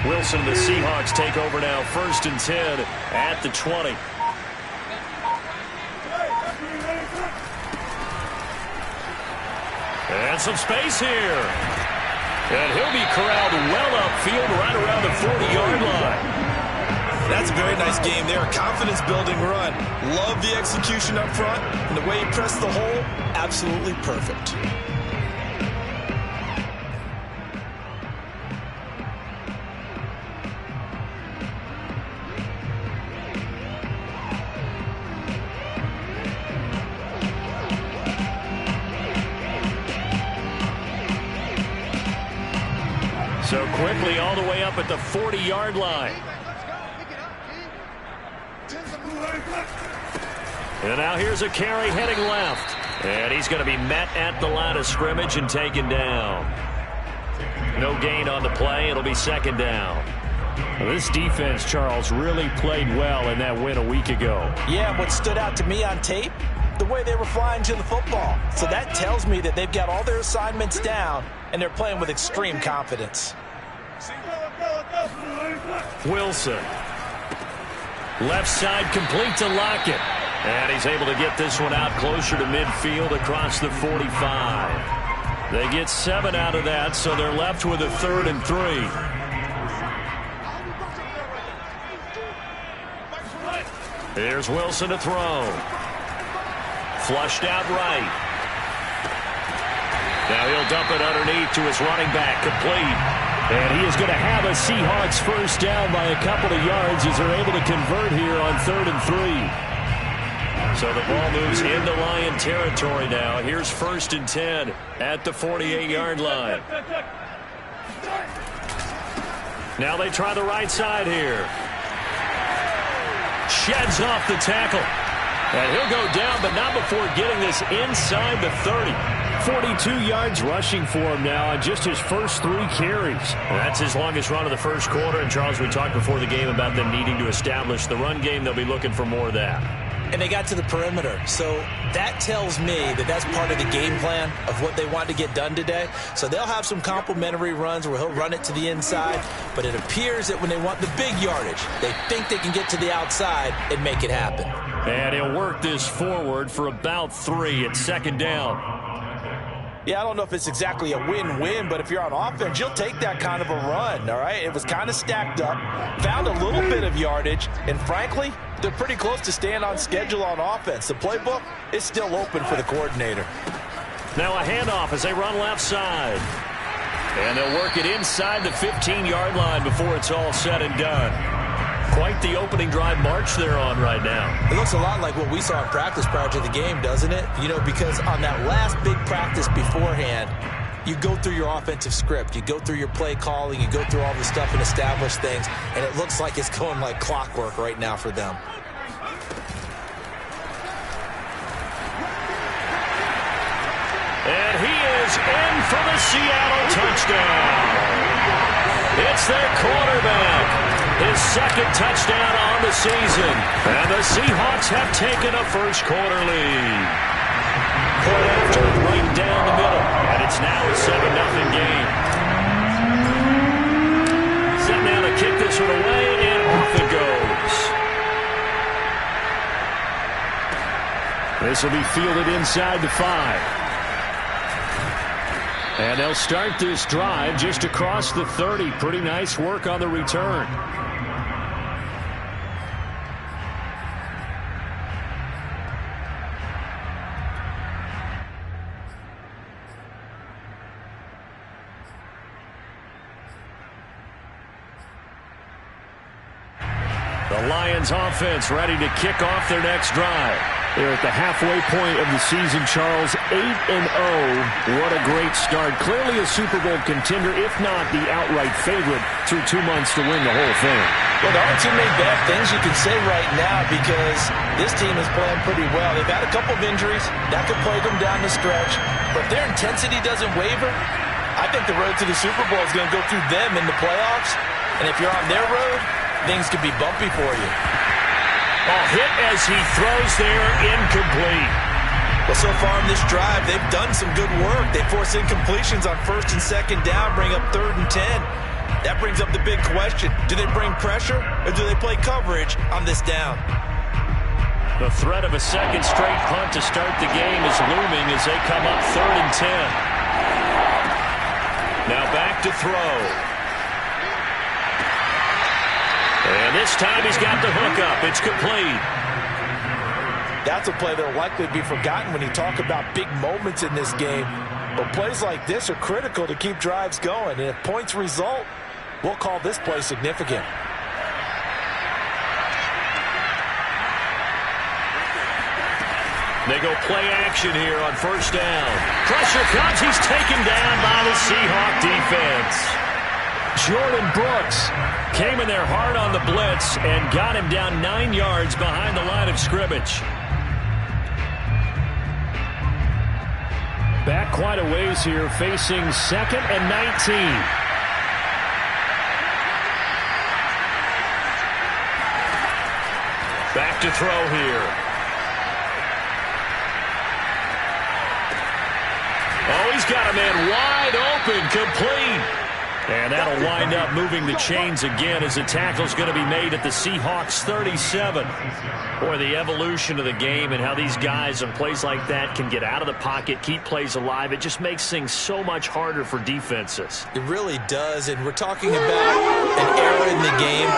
Wilson, the Seahawks take over now, 1st and 10 at the 20. And some space here. And he'll be corralled well upfield right around the 40-yard line. That's a very nice game there. Confidence-building run. Love the execution up front. And the way he pressed the hole, absolutely perfect. So quickly all the way up at the 40-yard line. And now here's a carry heading left. And he's going to be met at the line of scrimmage and taken down. No gain on the play. It'll be 2nd down. Well, this defense, Charles, really played well in that win a week ago. Yeah, what stood out to me on tape, the way they were flying to the football. So that tells me that they've got all their assignments down, and they're playing with extreme confidence. Wilson. Left side complete to Lockett. And he's able to get this one out closer to midfield across the 45. They get 7 out of that, so they're left with a 3rd and 3. Here's Wilson to throw. Flushed out right. Now he'll dump it underneath to his running back, complete. And he is going to have a Seahawks first down by a couple of yards as they're able to convert here on 3rd and 3. So the ball moves into Lion territory now. Here's 1st and 10 at the 48-yard line. Now they try the right side here. Sheds off the tackle. And he'll go down, but not before getting this inside the 30. 42 yards rushing for him now on just his first 3 carries. And that's his longest run of the first quarter. And, Charles, we talked before the game about them needing to establish the run game. They'll be looking for more of that. And they got to the perimeter. So that tells me that that's part of the game plan of what they want to get done today. So they'll have some complimentary runs where he'll run it to the inside. But it appears that when they want the big yardage, they think they can get to the outside and make it happen. And he'll work this forward for about 3 at 2nd down. Yeah, I don't know if it's exactly a win-win, but if you're on offense, you'll take that kind of a run, all right? It was kind of stacked up, found a little bit of yardage, and frankly, they're pretty close to staying on schedule on offense. The playbook is still open for the coordinator. Now a handoff as they run left side. And they'll work it inside the 15-yard line before it's all said and done. Quite the opening drive march they're on right now. It looks a lot like what we saw in practice prior to the game, doesn't it? You know, because on that last big practice beforehand, you go through your offensive script. You go through your play calling. You go through all the stuff and establish things. And it looks like it's going like clockwork right now for them. And he is in for the Seattle touchdown. It's their quarterback. His 2nd touchdown on the season. And the Seahawks have taken a first quarter lead. Point after right down the middle. And it's now a 7-0 game. Set now to kick this one away, and off it goes. This will be fielded inside the 5. And they'll start this drive just across the 30. Pretty nice work on the return. The Lions offense ready to kick off their next drive. They're at the halfway point of the season, Charles. 8-0. What a great start. Clearly a Super Bowl contender, if not the outright favorite, through 2 months to win the whole thing. Well, there aren't too many bad things you can say right now because this team is playing pretty well. They've had a couple of injuries. That could plague them down the stretch. But if their intensity doesn't waver, I think the road to the Super Bowl is going to go through them in the playoffs. And if you're on their road, things could be bumpy for you. A hit as he throws there, incomplete. Well, so far in this drive, they've done some good work. They force incompletions on 1st and 2nd down, bring up 3rd and 10. That brings up the big question. Do they bring pressure or do they play coverage on this down? The threat of a second straight punt to start the game is looming as they come up 3rd and 10. Now back to throw. And this time he's got the hook up. It's complete. That's a play that will likely be forgotten when you talk about big moments in this game. But plays like this are critical to keep drives going. And if points result, we'll call this play significant. They go play action here on 1st down. Pressure comes. He's taken down by the Seahawk defense. Jordan Brooks came in there hard on the blitz and got him down 9 yards behind the line of scrimmage. Back quite a ways here, facing 2nd and 19. Back to throw here. Oh, he's got a man wide open, complete. And that'll wind up moving the chains again as the tackle's going to be made at the Seahawks 37. Boy, the evolution of the game and how these guys on plays like that can get out of the pocket, keep plays alive, it just makes things so much harder for defenses. It really does, and we're talking about an era in the game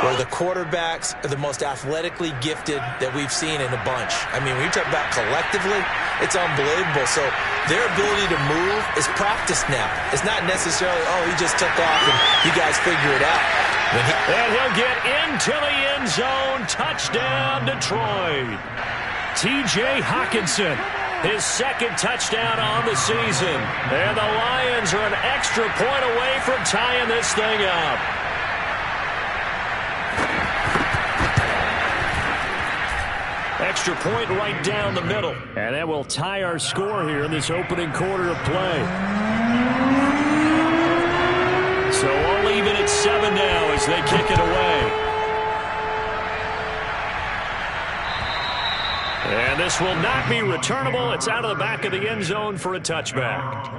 where the quarterbacks are the most athletically gifted that we've seen in a bunch. I mean, when you talk about collectively, it's unbelievable. So their ability to move is practiced now. It's not necessarily, oh, he just took off and you guys figure it out. And he'll get into the end zone. Touchdown, Detroit. T.J. Hockenson, his 2nd touchdown on the season. And the Lions are an extra point away from tying this thing up. Extra point right down the middle. And that will tie our score here in this opening quarter of play. So we'll leave it at 7 now as they kick it away. And this will not be returnable. It's out of the back of the end zone for a touchback.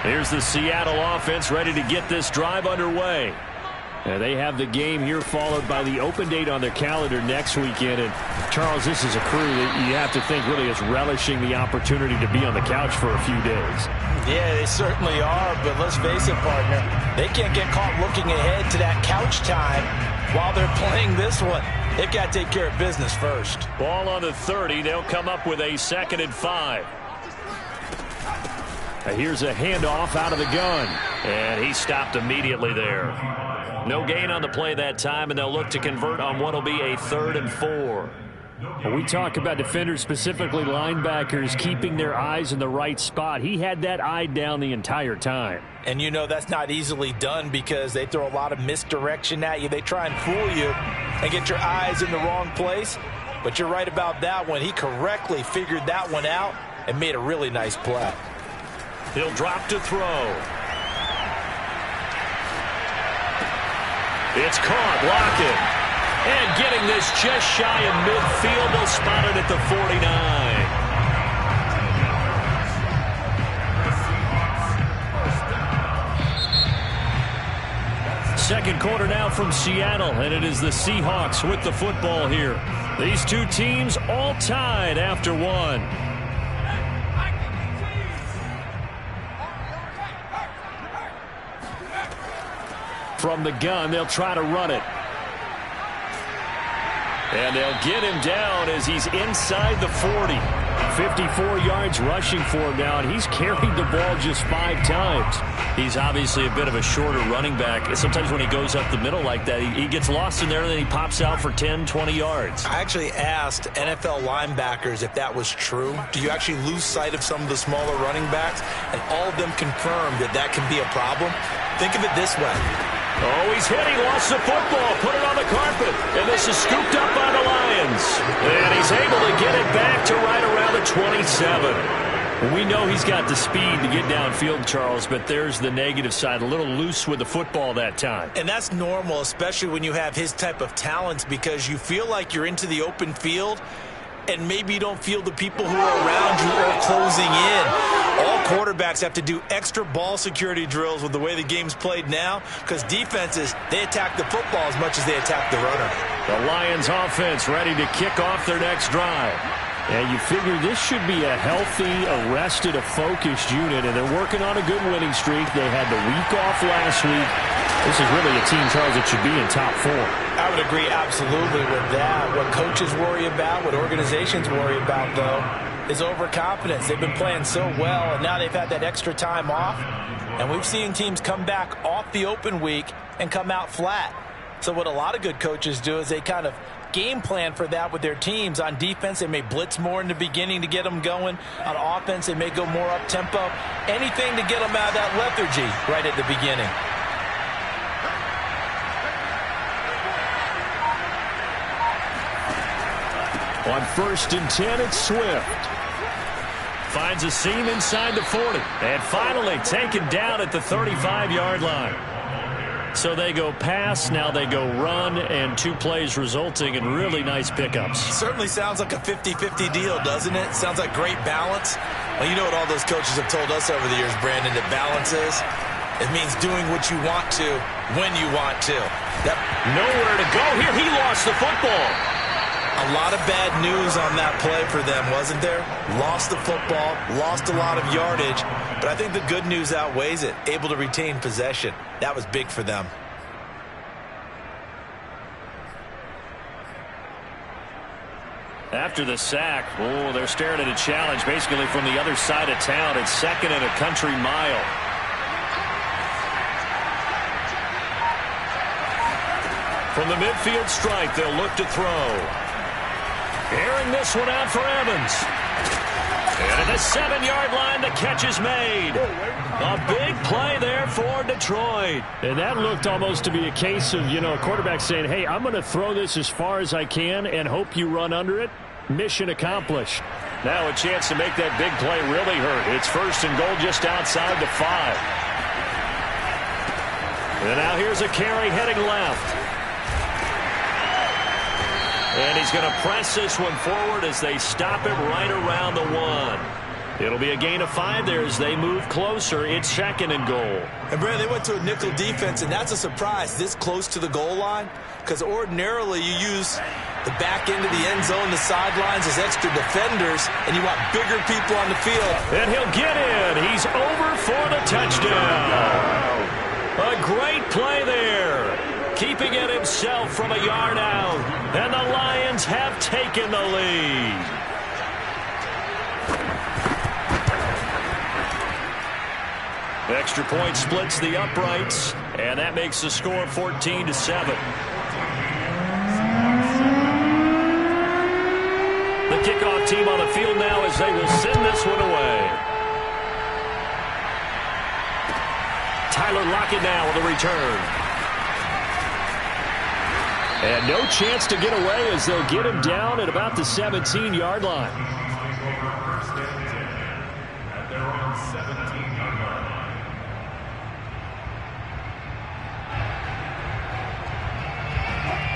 Here's the Seattle offense ready to get this drive underway. And they have the game here followed by the open date on their calendar next weekend. And, Charles, this is a crew that you have to think really is relishing the opportunity to be on the couch for a few days. Yeah, they certainly are, but let's face it, partner. They can't get caught looking ahead to that couch time while they're playing this one. They've got to take care of business first. Ball on the 30. They'll come up with a 2nd and 5. Here's a handoff out of the gun. And he stopped immediately there. No gain on the play that time, and they'll look to convert on what will be a 3rd and 4. When we talk about defenders, specifically linebackers, keeping their eyes in the right spot, he had that eye down the entire time. And you know that's not easily done because they throw a lot of misdirection at you. They try and fool you and get your eyes in the wrong place. But you're right about that one. He correctly figured that one out and made a really nice play. He'll drop to throw. It's caught, Lockett. And getting this just shy of midfield, they'll spot it at the 49. Second quarter now from Seattle, and it is the Seahawks with the football here. These two teams all tied after one. From the gun, they'll try to run it. And they'll get him down as he's inside the 40. 54 yards rushing for him now, and he's carried the ball just 5 times. He's obviously a bit of a shorter running back. Sometimes when he goes up the middle like that, he gets lost in there, and then he pops out for 10, 20 yards. I actually asked NFL linebackers if that was true. Do you actually lose sight of some of the smaller running backs? And all of them confirmed that that can be a problem. Think of it this way. Oh, he's hit. He lost the football. Put it on the carpet. And this is scooped up by the Lions. And he's able to get it back to right around the 27. We know he's got the speed to get downfield, Charles, but there's the negative side. A little loose with the football that time. And that's normal, especially when you have his type of talents, because you feel like you're into the open field and maybe you don't feel the people who are around you are closing in. All quarterbacks have to do extra ball security drills with the way the game's played now, because defenses, they attack the football as much as they attack the runner. The Lions offense ready to kick off their next drive. And you figure this should be a healthy, arrested, a focused unit, and they're working on a good winning streak. They had the week off last week. This is really a team, Charles, that should be in top 4. I would agree absolutely with that. What coaches worry about, what organizations worry about, though, is overconfidence. They've been playing so well, and now they've had that extra time off. And we've seen teams come back off the open week and come out flat. So what a lot of good coaches do is they kind of game plan for that with their teams. On defense, they may blitz more in the beginning to get them going. On offense, they may go more up-tempo. Anything to get them out of that lethargy right at the beginning. On 1st and 10, it's Swift. Finds a seam inside the 40. And finally taken down at the 35-yard line. So they go pass, now they go run, and 2 plays resulting in really nice pickups. Certainly sounds like a 50-50 deal, doesn't it? Sounds like great balance. Well, you know what all those coaches have told us over the years, Brandon, that balance is? It means doing what you want to when you want to. Nowhere to go here. He lost the football. A lot of bad news on that play for them, wasn't there? Lost the football, lost a lot of yardage, but I think the good news outweighs it. Able to retain possession. That was big for them. After the sack, they're staring at a challenge basically from the other side of town. It's 2nd and a country mile. From the midfield stripe, they'll look to throw. Airing this one out for Evans. And at the 7-yard line, the catch is made. A big play there for Detroit. And that looked almost to be a case of, a quarterback saying, hey, I'm going to throw this as far as I can and hope you run under it. Mission accomplished. Now a chance to make that big play really hurt. It's 1st and goal just outside the 5. And now here's a carry heading left. And he's going to press this one forward as they stop it right around the 1. It'll be a gain of 5 there as they move closer. It's 2nd and goal. And, Brad, they went to a nickel defense, and that's a surprise this close to the goal line, because ordinarily you use the back end of the end zone, the sidelines as extra defenders, and you want bigger people on the field. And he'll get in. He's over for the touchdown. A great play there. Keeping it himself from a yard out. And the Lions have taken the lead. Extra point splits the uprights, and that makes the score 14-7. The kickoff team on the field now as they will send this one away. Tyler Lockett now with a return. And no chance to get away as they'll get him down at about the 17-yard line.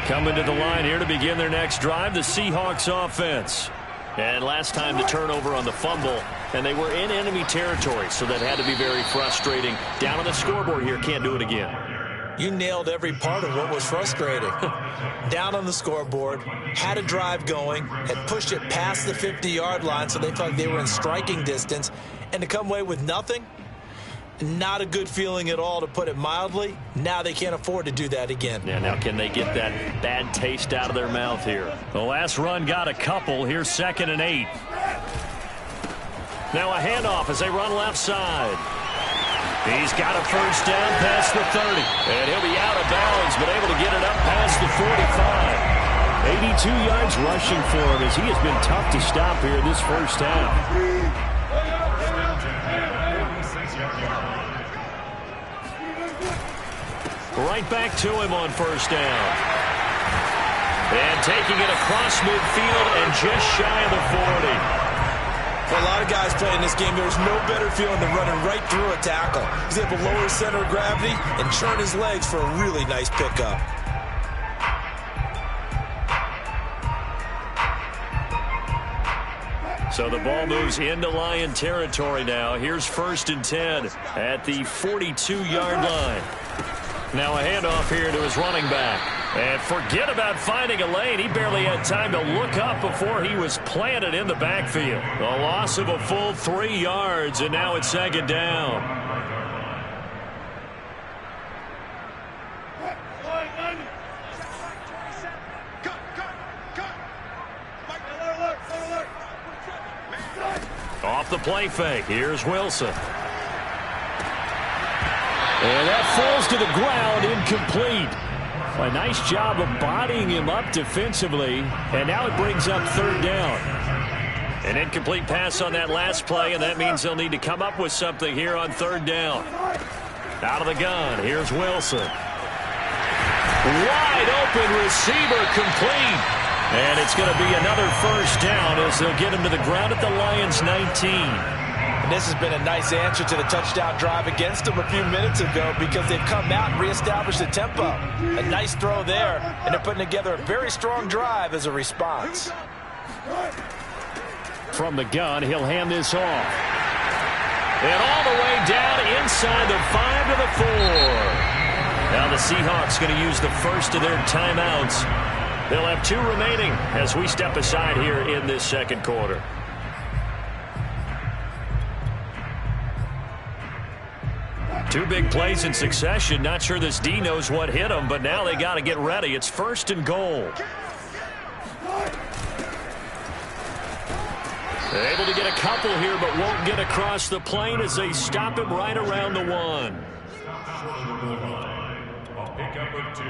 Coming to the line here to begin their next drive, the Seahawks offense. And last time the turnover on the fumble, and they were in enemy territory, so that had to be very frustrating. Down on the scoreboard here, can't do it again. You nailed every part of what was frustrating. Down on the scoreboard, had a drive going, had pushed it past the 50-yard line so they felt like they were in striking distance, and to come away with nothing, not a good feeling at all, to put it mildly. Now they can't afford to do that again. Yeah, now can they get that bad taste out of their mouth here? The last run got a couple. Here's 2nd and 8. Now a handoff as they run left side. He's got a first down past the 30. And he'll be out of bounds, but able to get it up past the 45. 82 yards rushing for him as he has been tough to stop here this first half. Right back to him on first down. And taking it across midfield and just shy of the 40. For a lot of guys playing this game, there's no better feeling than running right through a tackle. He's able to lower his center of gravity and churn his legs for a really nice pickup. So the ball moves into Lion territory now. Here's 1st and 10 at the 42-yard line. Now a handoff here to his running back. And forget about finding a lane. He barely had time to look up before he was planted in the backfield. A loss of a full 3 yards, and now it's 2nd down. Off the play fake. Here's Wilson. And that falls to the ground, incomplete. A nice job of bodying him up defensively. And now it brings up 3rd down. An incomplete pass on that last play, and that means they'll need to come up with something here on 3rd down. Out of the gun. Here's Wilson. Wide open receiver, complete. And it's going to be another 1st down as they'll get him to the ground at the Lions' 19. And this has been a nice answer to the touchdown drive against them a few minutes ago because they've come out and reestablished the tempo. A nice throw there, and they're putting together a very strong drive as a response. From the gun, he'll hand this off. And all the way down inside the 5 to the 4. Now the Seahawks going to use the first of their timeouts. They'll have 2 remaining as we step aside here in this 2nd quarter. Two big plays in succession. Not sure this D knows what hit them, but now they got to get ready. It's 1st and goal. They're able to get a couple here, but won't get across the plane as they stop him right around the 1. A pickup of 2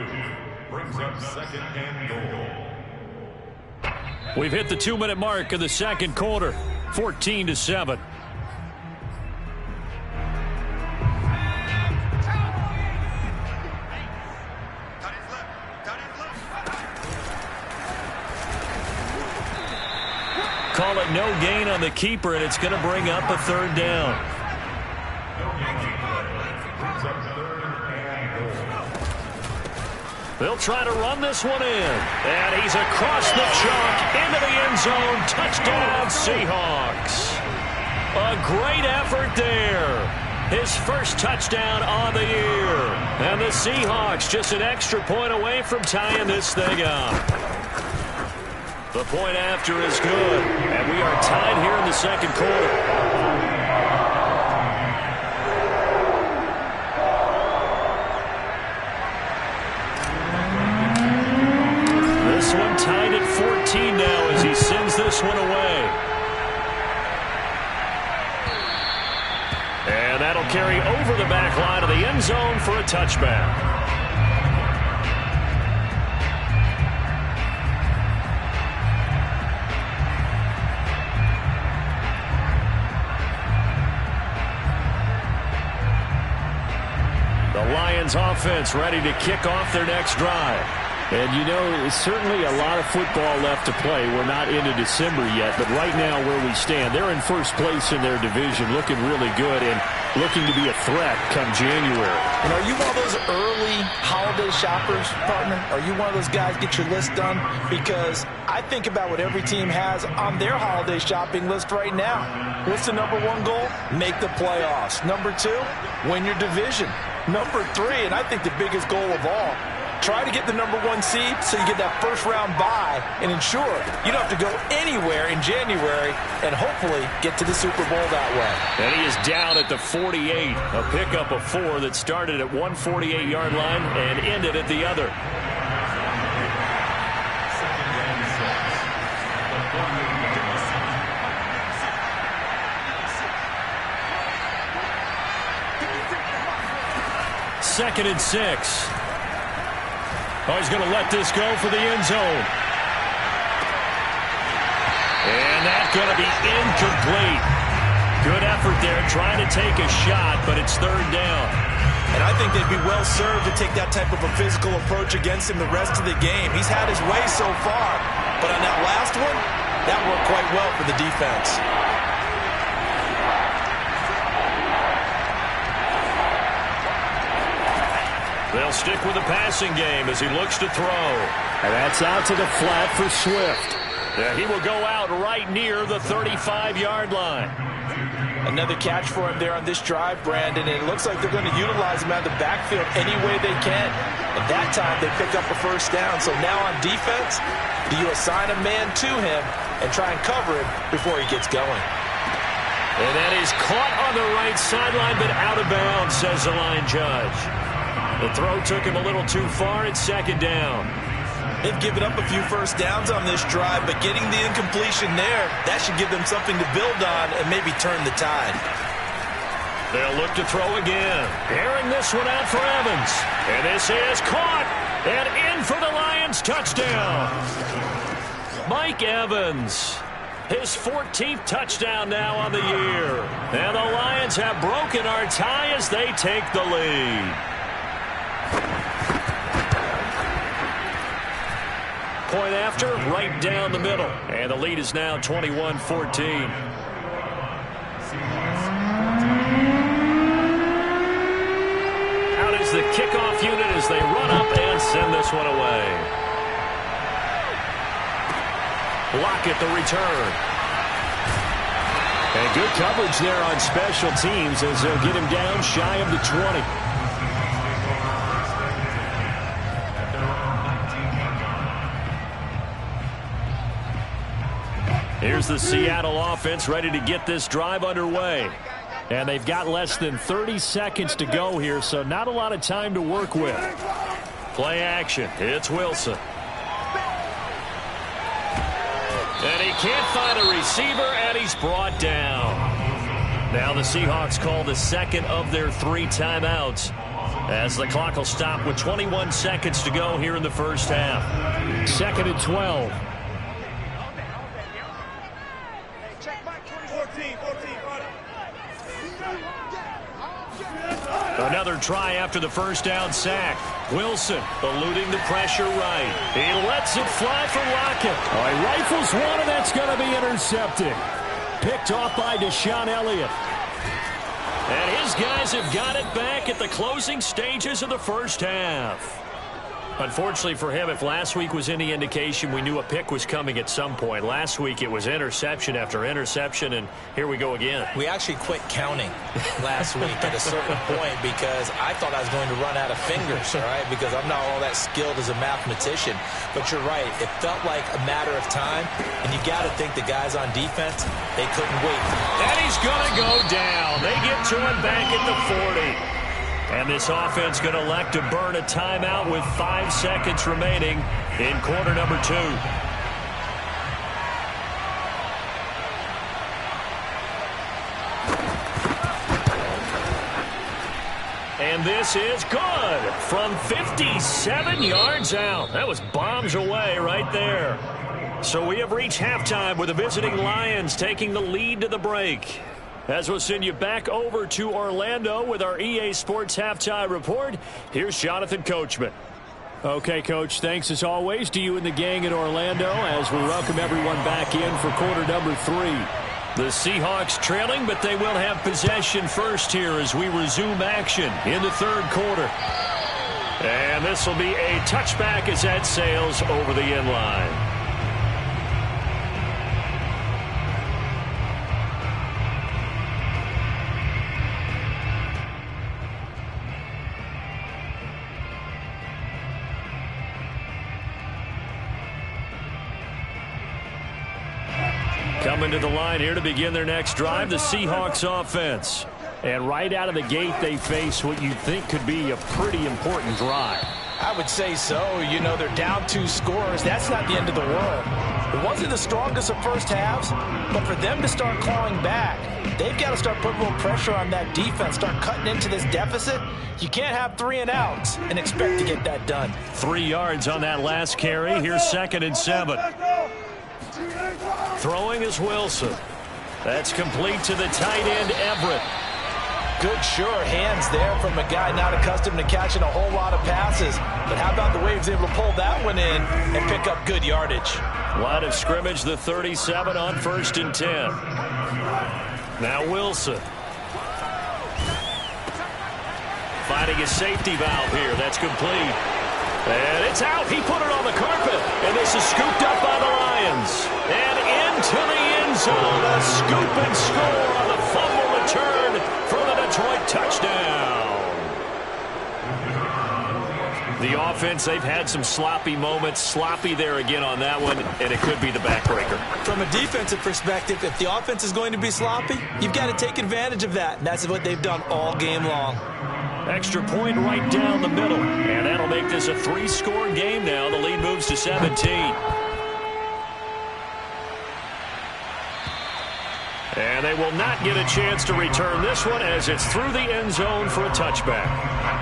brings up 2nd and goal. We've hit the 2-minute mark of the 2nd quarter. 14-7. Call it no gain on the keeper, and it's going to bring up a 3rd down. They'll try to run this one in. And he's across the chalk into the end zone. Touchdown, Seahawks. A great effort there. His first touchdown on the year. And the Seahawks just an extra point away from tying this thing up. The point after is good. And we are tied here in the 2nd quarter. This one tied at 14 now as he sends this one away. And that'll carry over the back line of the end zone for a touchback. The Lions offense ready to kick off their next drive. And, you know, there's certainly a lot of football left to play. We're not into December yet, but right now where we stand, they're in 1st place in their division, looking really good and looking to be a threat come January. And are you one of those early holiday shoppers, partner? Are you one of those guys get your list done? Because I think about what every team has on their holiday shopping list right now. What's the number 1 goal? Make the playoffs. Number 2, win your division. Number 3, and I think the biggest goal of all, try to get the number 1 seed so you get that 1st round bye and ensure you don't have to go anywhere in January and hopefully get to the Super Bowl that way. And he is down at the 48. A pickup of 4 that started at 148-yard line and ended at the other. Second and 6. Oh, he's going to let this go for the end zone. And that's going to be incomplete. Good effort there trying to take a shot, but it's 3rd down. And I think they'd be well served to take that type of a physical approach against him the rest of the game. He's had his way so far, but on that last one, that worked quite well for the defense. They'll stick with the passing game as he looks to throw. And that's out to the flat for Swift. Yeah, he will go out right near the 35-yard line. Another catch for him there on this drive, Brandon, and it looks like they're going to utilize him out of the backfield any way they can. And that time they pick up a first down. So now on defense, do you assign a man to him and try and cover him before he gets going? And that is caught on the right sideline, but out of bounds, says the line judge. The throw took him a little too far. It's second down. They've given up a few first downs on this drive, but getting the incompletion there, that should give them something to build on and maybe turn the tide. They'll look to throw again. Airing this one out for Evans. And this is caught. And in for the Lions touchdown. Mike Evans. His 14th touchdown now on the year. And the Lions have broken our tie as they take the lead. Point after, right down the middle. And the lead is now 21-14. Out is the kickoff unit as they run up and send this one away. Lockett the return. And good coverage there on special teams as they'll get him down shy of the 20. Here's the Seattle offense ready to get this drive underway. And they've got less than 30 seconds to go here, so not a lot of time to work with. Play action. It's Wilson. And he can't find a receiver, and he's brought down. Now the Seahawks call the second of their 3 timeouts as the clock will stop with 21 seconds to go here in the first half. 2nd and 12. Another try after the first down sack. Wilson eluding the pressure right. He lets it fly for Lockett. Oh, he rifles one, and that's going to be intercepted. Picked off by Deshaun Elliott. And his guys have got it back at the closing stages of the first half. Unfortunately for him, if last week was any indication, we knew a pick was coming at some point. Last week it was interception after interception, and here we go again. We actually quit counting last week at a certain point because I thought I was going to run out of fingers, all right, because I'm not all that skilled as a mathematician. But you're right. It felt like a matter of time, and you got to think the guys on defense, they couldn't wait. And he's going to go down. They get to him back at the 40. And this offense going to elect to burn a timeout with 5 seconds remaining in quarter number 2. And this is good from 57 yards out. That was bombs away right there. So we have reached halftime with the visiting Lions taking the lead to the break. As we'll send you back over to Orlando with our EA Sports Halftime Report, here's Jonathan Coachman. Okay, Coach, thanks as always to you and the gang in Orlando as we welcome everyone back in for quarter number 3. The Seahawks trailing, but they will have possession first here as we resume action in the third quarter. And this will be a touchback as that sails over the end line. Coming to the line here to begin their next drive, the Seahawks offense. And right out of the gate, they face what you think could be a pretty important drive. I would say so. You know, they're down 2 scores. That's not the end of the world. It wasn't the strongest of first halves, but for them to start clawing back, they've got to start putting a little pressure on that defense, start cutting into this deficit. You can't have 3 and outs and expect to get that done. 3 yards on that last carry. Here's 2nd and 7. Throwing is Wilson. That's complete to the tight end, Everett. Good, sure hands there from a guy not accustomed to catching a whole lot of passes. But how about the way he was able to pull that one in and pick up good yardage? Line of scrimmage, the 37 on 1st and 10. Now Wilson. finding a safety valve here. That's complete. And it's out. He put it on the carpet. And this is scooped up by the Lions. And into the end zone. A scoop and score on the fumble return for the Detroit touchdown. The offense, they've had some sloppy moments. Sloppy there again on that one, and it could be the backbreaker. From a defensive perspective, if the offense is going to be sloppy, you've got to take advantage of that, and that's what they've done all game long. Extra point right down the middle, and that'll make this a 3-score game now. The lead moves to 17. And they will not get a chance to return this one as it's through the end zone for a touchback.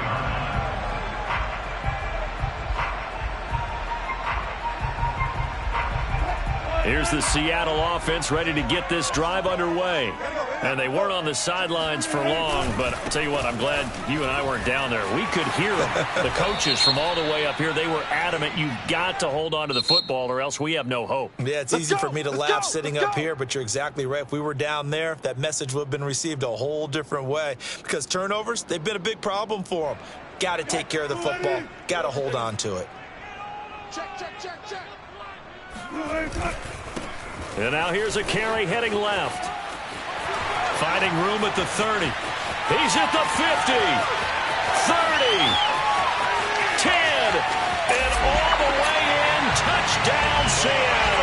Here's the Seattle offense ready to get this drive underway. And they weren't on the sidelines for long, but I'll tell you what, I'm glad you and I weren't down there. We could hear them. The coaches from all the way up here, they were adamant. You've got to hold on to the football or else we have no hope. Yeah, it's easy for me to laugh sitting up here, but you're exactly right. If we were down there, that message would have been received a whole different way. Because turnovers, they've been a big problem for them. Got to take care of the football. Got to hold on to it. Check. And now here's a carry heading left. Finding room at the 30. He's at the 50. 30. 10. And all the way in. Touchdown, Seattle.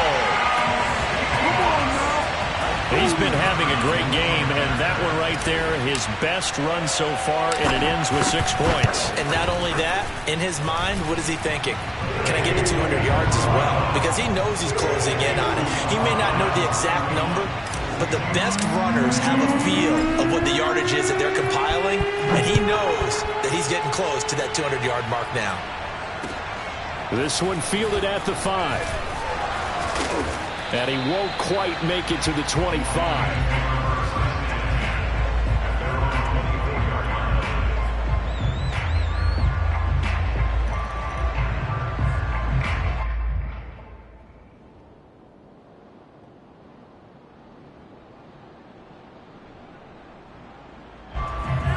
He's been having a great game, and that one right there, his best run so far, and it ends with 6 points. And not only that, in his mind, what is he thinking? Can I get to 200 yards as well? Because he knows he's closing in on it. He may not know the exact number, but the best runners have a feel of what the yardage is that they're compiling, and he knows that he's getting close to that 200-yard mark now. This one fielded at the 5. And he won't quite make it to the 25.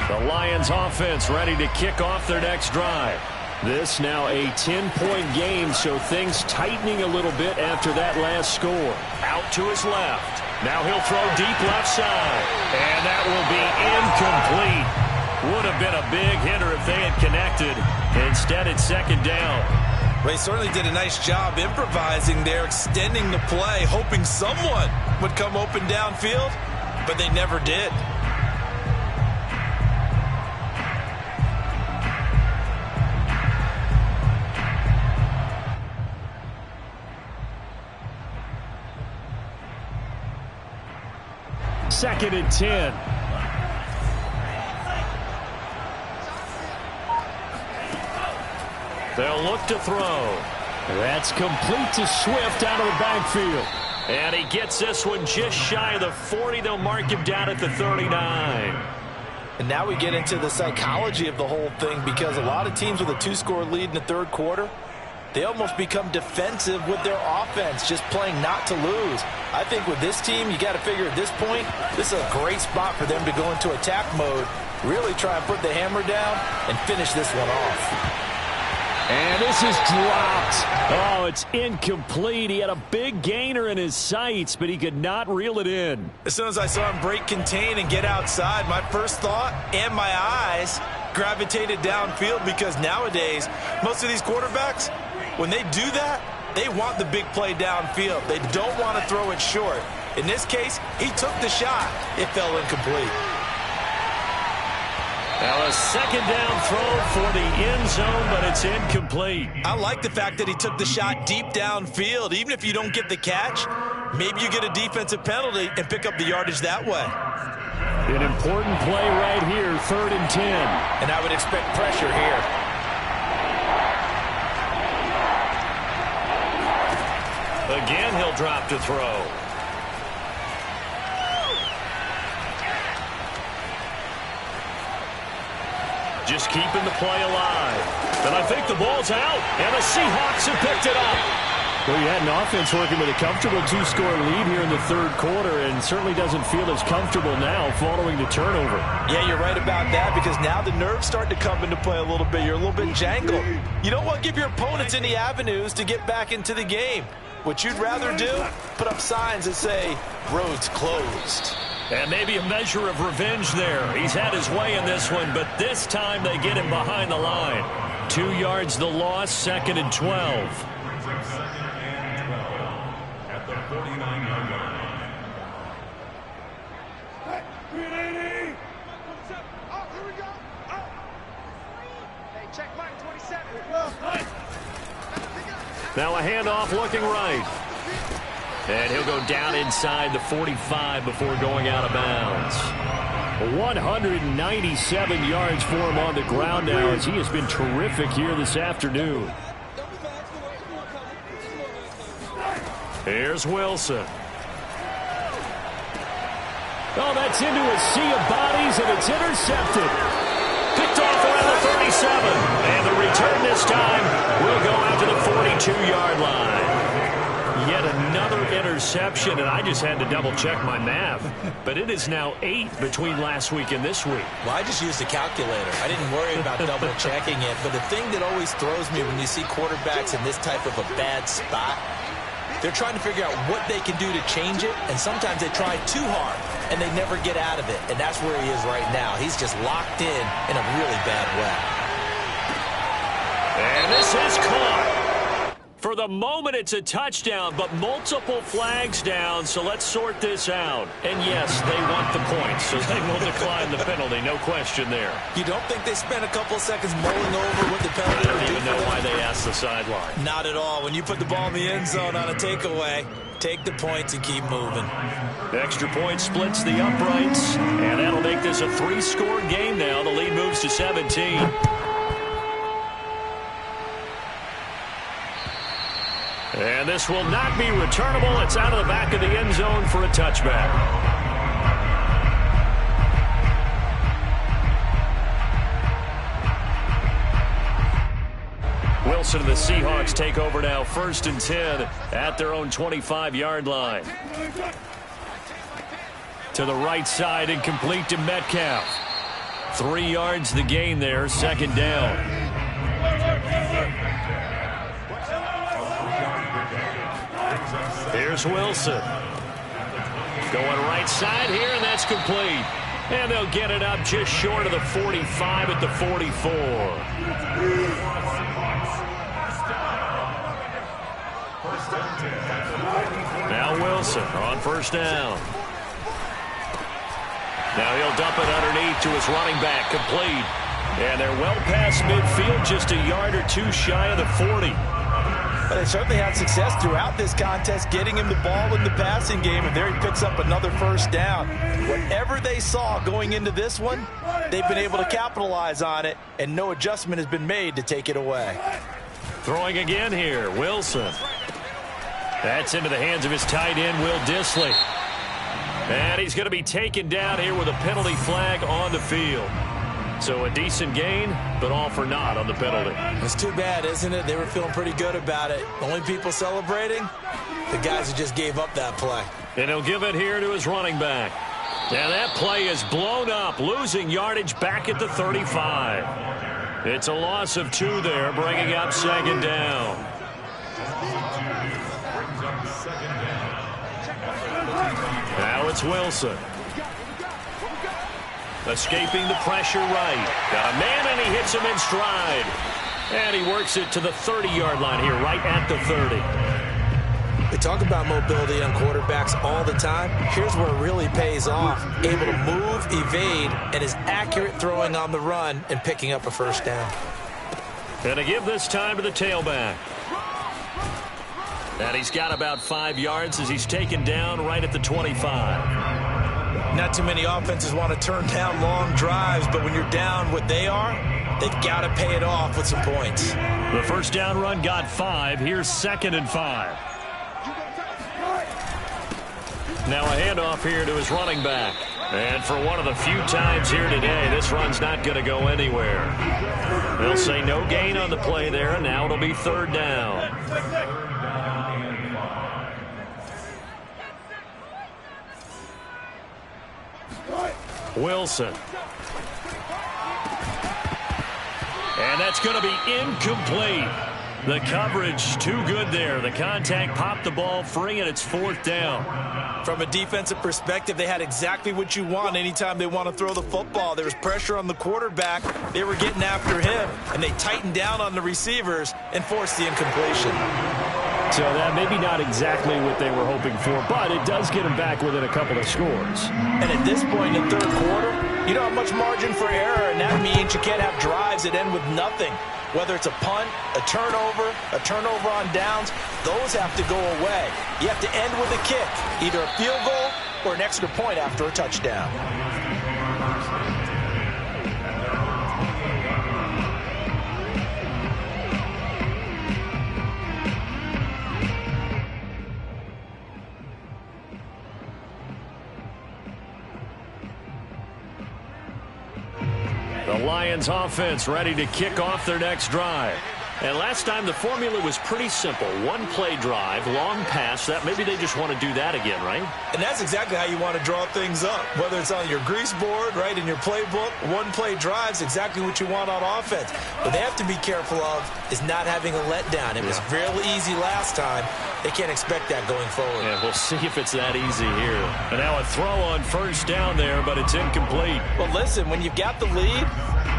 The Lions offense ready to kick off their next drive. This now a 10-point game, so things tightening a little bit after that last score. Out to his left. Now he'll throw deep left side. And that will be incomplete. Would have been a big hitter if they had connected. Instead, it's second down. Ray certainly did a nice job improvising there, extending the play, hoping someone would come open downfield, but they never did. Second and 10. They'll look to throw. That's complete to Swift out of the backfield. And he gets this one just shy of the 40. They'll mark him down at the 39. And now we get into the psychology of the whole thing, because a lot of teams with a 2-score lead in the third quarter, they almost become defensive with their offense, just playing not to lose. I think with this team, you got to figure at this point, this is a great spot for them to go into attack mode, really try and put the hammer down and finish this one off. And this is dropped. Oh, it's incomplete. He had a big gainer in his sights, but he could not reel it in. As soon as I saw him break contain and get outside, my first thought and my eyes gravitated downfield, because nowadays, most of these quarterbacks, when they do that, they want the big play downfield. They don't want to throw it short. In this case, he took the shot. It fell incomplete. Now a second down throw for the end zone, but it's incomplete. I like the fact that he took the shot deep downfield. Even if you don't get the catch, maybe you get a defensive penalty and pick up the yardage that way. An important play right here, 3rd and 10. And I would expect pressure here. Again, he'll drop to throw. Just keeping the play alive. And I think the ball's out, and the Seahawks have picked it up. Well, you had an offense working with a comfortable 2-score lead here in the third quarter and certainly doesn't feel as comfortable now following the turnover. Yeah, you're right about that because now the nerves start to come into play a little bit. You're a little bit jangled. You don't want to give your opponents any avenues to get back into the game. What you'd rather do, put up signs that say, roads closed. And maybe a measure of revenge there. He's had his way in this one, but this time they get him behind the line. 2 yards the loss, 2nd and 12. At the 49-yard line. Hey, 380. Oh, here we go. Oh. Hey, check Mike 27. Now a handoff looking right. And he'll go down inside the 45 before going out of bounds. 197 yards for him on the ground now as he has been terrific here this afternoon. Here's Wilson. Oh, that's into a sea of bodies, and it's intercepted. Picked off around the 37. And the return this time will go out to the 42-yard line. Yet another interception, and I just had to double-check my math. But it is now 8 between last week and this week. Well, I just used a calculator. I didn't worry about double-checking it. But the thing that always throws me when you see quarterbacks in this type of a bad spot, they're trying to figure out what they can do to change it, and sometimes they try too hard, and they never get out of it. And that's where he is right now. He's just locked in a really bad way. And this is caught. For the moment, it's a touchdown, but multiple flags down, so let's sort this out. And yes, they want the points, so they will decline the penalty, no question there. You don't think they spent a couple of seconds mulling over what the penalty I would don't do even know why they asked the sideline. Not at all. When you put the ball in the end zone on a takeaway, take the points and keep moving. Extra point splits the uprights, and that'll make this a 3-score game now. The lead moves to 17. And this will not be returnable. It's out of the back of the end zone for a touchback. Wilson and the Seahawks take over now, 1st and 10 at their own 25-yard line. To the right side and complete to Metcalf. 3 yards the gain there, 2nd down. Here's Wilson. Going right side here, and that's complete. And they'll get it up just short of the 45 at the 44. Now Wilson on 1st down. Now he'll dump it underneath to his running back, complete. And they're well past midfield, just a yard or 2 shy of the 40. But they certainly had success throughout this contest, getting him the ball in the passing game, and there he picks up another 1st down. Whatever they saw going into this one, they've been able to capitalize on it, and no adjustment has been made to take it away. Throwing again here, Wilson. That's into the hands of his tight end, Will Dissly. And he's going to be taken down here with a penalty flag on the field. So a decent gain, but all for naught on the penalty. It's too bad, isn't it? They were feeling pretty good about it. Only people celebrating, the guys who just gave up that play. And he'll give it here to his running back. And that play is blown up, losing yardage back at the 35. It's a loss of 2 there, bringing up 2nd down. Now it's Wilson. Escaping the pressure right. Got a man, and he hits him in stride. And he works it to the 30-yard line here, right at the 30. We talk about mobility on quarterbacks all the time. Here's where it really pays off. Able to move, evade, and is accurate throwing on the run and picking up a 1st down. And to give this time to the tailback. And he's got about 5 yards as he's taken down right at the 25. Not too many offenses want to turn down long drives, but when you're down what they are, they've got to pay it off with some points. The 1st down run got 5. Here's 2nd and 5. Now a handoff here to his running back. And for one of the few times here today, this run's not going to go anywhere. They'll say no gain on the play there, and now it'll be 3rd down. Wilson. And that's going to be incomplete. The coverage too good there. The contact popped the ball free, and it's 4th down. From a defensive perspective, they had exactly what you want anytime they want to throw the football. There was pressure on the quarterback. They were getting after him, and they tightened down on the receivers and forced the incompletion. So that maybe not exactly what they were hoping for, but it does get them back within a couple of scores. And at this point in the 3rd quarter, you don't have much margin for error, and that means you can't have drives that end with nothing. Whether it's a punt, a turnover on downs, those have to go away. You have to end with a kick, either a field goal or an extra point after a touchdown. The Lions offense ready to kick off their next drive. And last time the formula was pretty simple. 1-play drive, long pass. That maybe they just want to do that again, right? And that's exactly how you want to draw things up. Whether it's on your grease board, right, in your playbook, 1-play drive's exactly what you want on offense. What they have to be careful of is not having a letdown. It was really easy last time. They can't expect that going forward. Yeah, we'll see if it's that easy here. And now a throw on 1st down there, but it's incomplete. Well, listen, when you've got the lead,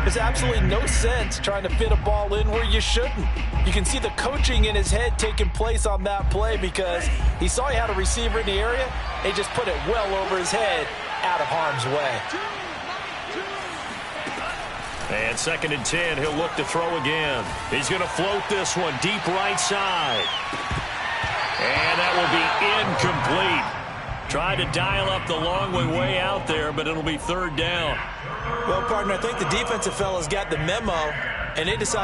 there's absolutely no sense trying to fit a ball in where you shouldn't. You can see the coaching in his head taking place on that play because he saw he had a receiver in the area. He just put it well over his head, out of harm's way. And 2nd and 10, he'll look to throw again. He's going to float this one deep right side. And that will be incomplete. Tried to dial up the long way out there, but it'll be 3rd down. Well, partner, I think the defensive fellas got the memo, and they decided